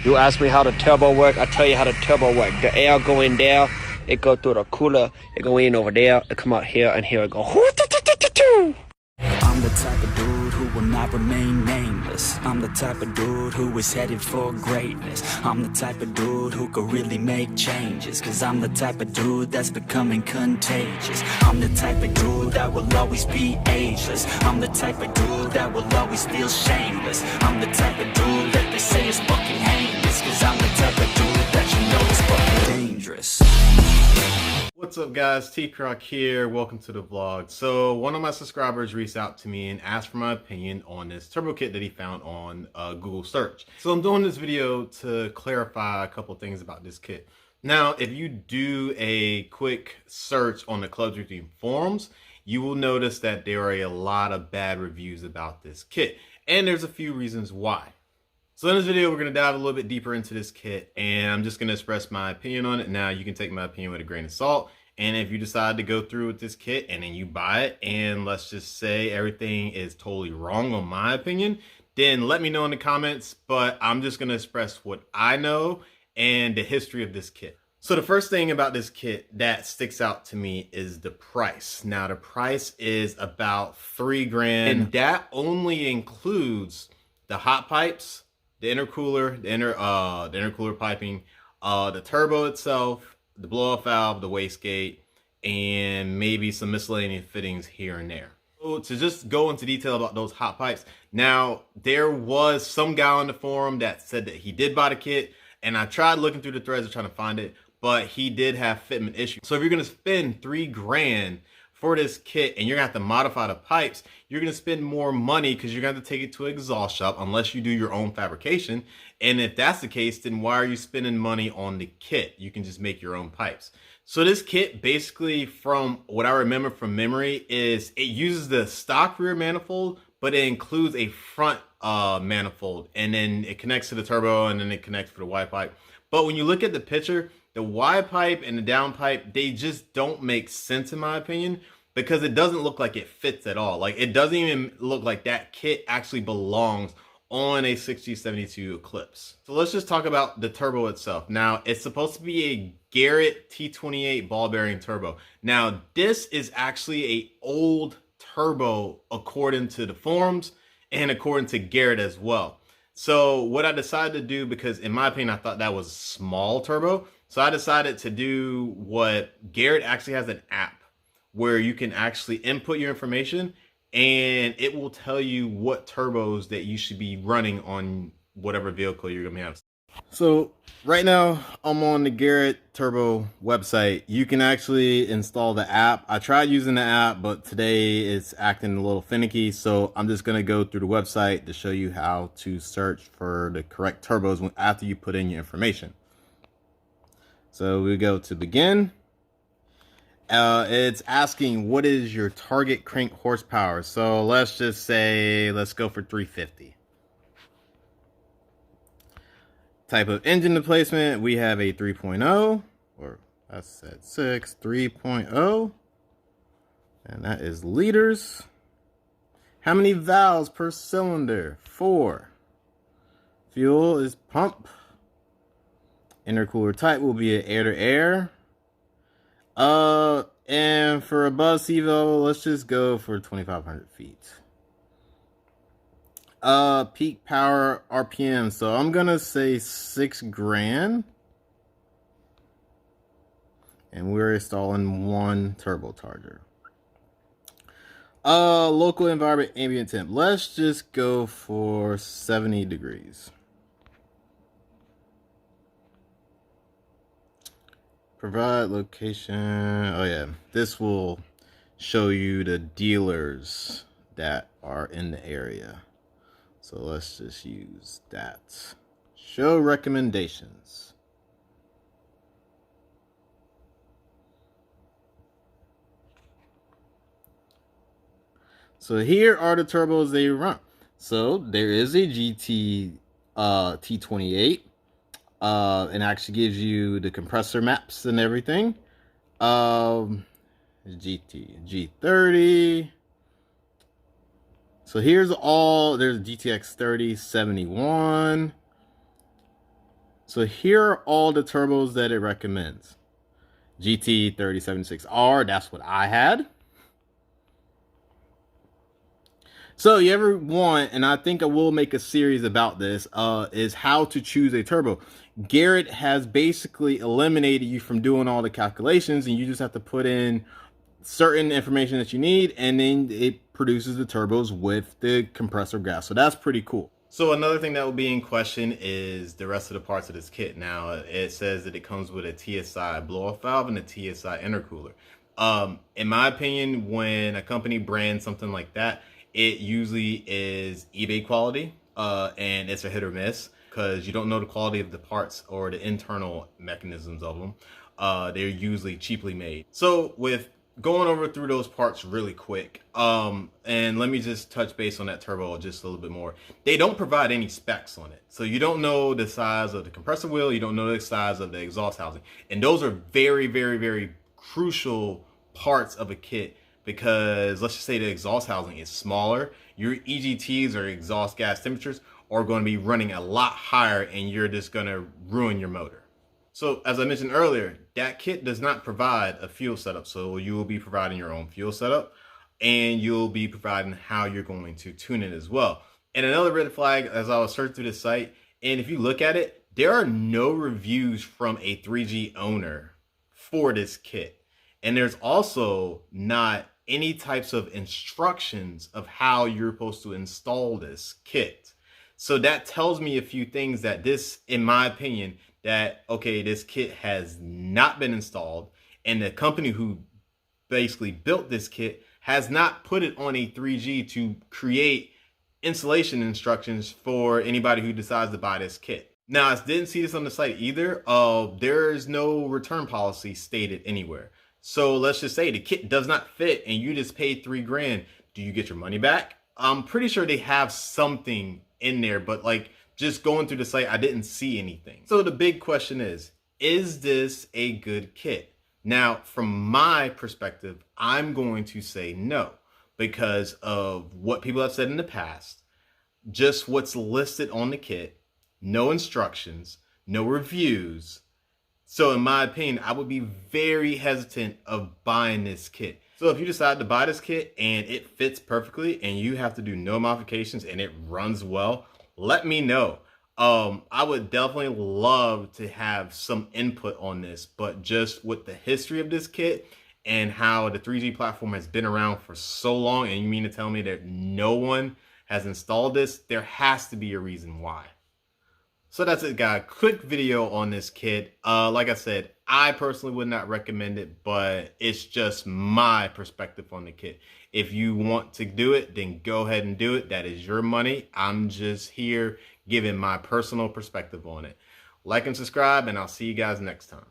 You ask me how the turbo work, I tell you how the turbo work. The air going there, it go through the cooler, it go in over there, it come out here, and here it go. I'm the type of dude who will not remain nameless. I'm the type of dude who is headed for greatness. I'm the type of dude who could really make changes. Cause I'm the type of dude that's becoming contagious. I'm the type of dude that will always be ageless. I'm the type of dude that will always feel shameless. I'm the type of dude that they say is fucking heinous. Cause I'm the type of dude that you know is fucking dangerous. What's up guys, T-Croc here, welcome to the vlog. So one of my subscribers reached out to me and asked for my opinion on this turbo kit that he found on Google search. So I'm doing this video to clarify a couple things about this kit. Now, if you do a quick search on the Club 3 forums, you will notice that there are a lot of bad reviews about this kit. And there's a few reasons why. So in this video, we're going to dive a little bit deeper into this kit, and I'm just going to express my opinion on it. Now, you can take my opinion with a grain of salt, and if you decide to go through with this kit and then you buy it, and let's just say everything is totally wrong on my opinion, then let me know in the comments, but I'm just going to express what I know and the history of this kit. So the first thing about this kit that sticks out to me is the price. Now, the price is about $3 grand, and that only includes the hot pipes, the intercooler, the intercooler piping, the turbo itself, the blow-off valve, the wastegate, and maybe some miscellaneous fittings here and there. So to just go into detail about those hot pipes, now there was some guy on the forum that said that he did buy the kit, and I tried looking through the threads trying to find it, but he did have fitment issues. So if you're gonna spend $3 grand for this kit and you're gonna have to modify the pipes, you're gonna spend more money because you're gonna have to take it to an exhaust shop unless you do your own fabrication. And if that's the case, then why are you spending money on the kit? You can just make your own pipes. So this kit, basically, from what I remember from memory, is it uses the stock rear manifold, but it includes a front manifold, and then it connects to the turbo, and then it connects for the Y pipe. But when you look at the picture, the Y pipe and the down pipe, they just don't make sense in my opinion, because it doesn't look like it fits at all. Like, it doesn't even look like that kit actually belongs on a 6072 Eclipse. So let's just talk about the turbo itself. Now, it's supposed to be a Garrett T28 ball bearing turbo. Now, this is actually a old turbo according to the forums and according to Garrett as well. So what I decided to do, because in my opinion, I thought that was a small turbo, so I decided to do what Garrett actually has, an app where you can actually input your information and it will tell you what turbos that you should be running on whatever vehicle you're gonna have. So right now I'm on the Garrett Turbo website. You can actually install the app. I tried using the app, but today it's acting a little finicky. So I'm just gonna go through the website to show you how to search for the correct turbos after you put in your information. So we go to begin. It's asking what is your target crank horsepower. So let's just say, let's go for 350. Type of engine replacement, we have a 3.0, or that's at 3.0, and that is liters. How many valves per cylinder? 4. Fuel is pump. Intercooler type will be an air-to-air. And for above sea level, let's just go for 2,500 feet. Peak power RPM, so I'm gonna say 6 grand. And we're installing 1 turbocharger. Local environment ambient temp, let's just go for 70 degrees. Provide location. Oh yeah, this will show you the dealers that are in the area. So let's just use that. Show recommendations. So here are the turbos they run. So there is a GT T28. And actually gives you the compressor maps and everything. G30. So here's all, there's GTX 3071. So here are all the turbos that it recommends. GT3076R, that's what I had. So you ever want, and I think I will make a series about this, is how to choose a turbo. Garrett has basically eliminated you from doing all the calculations, and you just have to put in certain information that you need, and then it produces the turbos with the compressor gas. So that's pretty cool. So another thing that will be in question is the rest of the parts of this kit. Now it says that it comes with a TSI blow-off valve and a TSI intercooler. In my opinion, when a company brands something like that, it usually is eBay quality, and it's a hit or miss because you don't know the quality of the parts or the internal mechanisms of them. They're usually cheaply made. So with going over through those parts really quick, and let me just touch base on that turbo just a little bit more. They don't provide any specs on it. So you don't know the size of the compressor wheel, you don't know the size of the exhaust housing. And those are very, very, very crucial parts of a kit, because let's just say the exhaust housing is smaller, your EGTs or exhaust gas temperatures are going to be running a lot higher, and you're just going to ruin your motor. So as I mentioned earlier, that kit does not provide a fuel setup. So you will be providing your own fuel setup, and you'll be providing how you're going to tune it as well. And another red flag, as I was searching through this site, and if you look at it, there are no reviews from a 3G owner for this kit. And there's also not any types of instructions of how you're supposed to install this kit. So that tells me a few things, that this, in my opinion, that, okay, this kit has not been installed, and the company who basically built this kit has not put it on a 3G to create installation instructions for anybody who decides to buy this kit. Now, I didn't see this on the site either. There is no return policy stated anywhere. So let's just say the kit does not fit and you just paid $3,000. Do you get your money back? I'm pretty sure they have something in there, but like just going through the site, I didn't see anything. So the big question is this a good kit? Now, from my perspective, I'm going to say no, because of what people have said in the past, just what's listed on the kit, no instructions, no reviews. So in my opinion, I would be very hesitant of buying this kit. So if you decide to buy this kit and it fits perfectly and you have to do no modifications and it runs well, let me know. I would definitely love to have some input on this, but just with the history of this kit and how the 3G platform has been around for so long, and you mean to tell me that no one has installed this, there has to be a reason why. So that's it, guys. Quick video on this kit. Like I said, I personally would not recommend it, but it's just my perspective on the kit. If you want to do it, then go ahead and do it. That is your money. I'm just here giving my personal perspective on it. Like and subscribe, and I'll see you guys next time.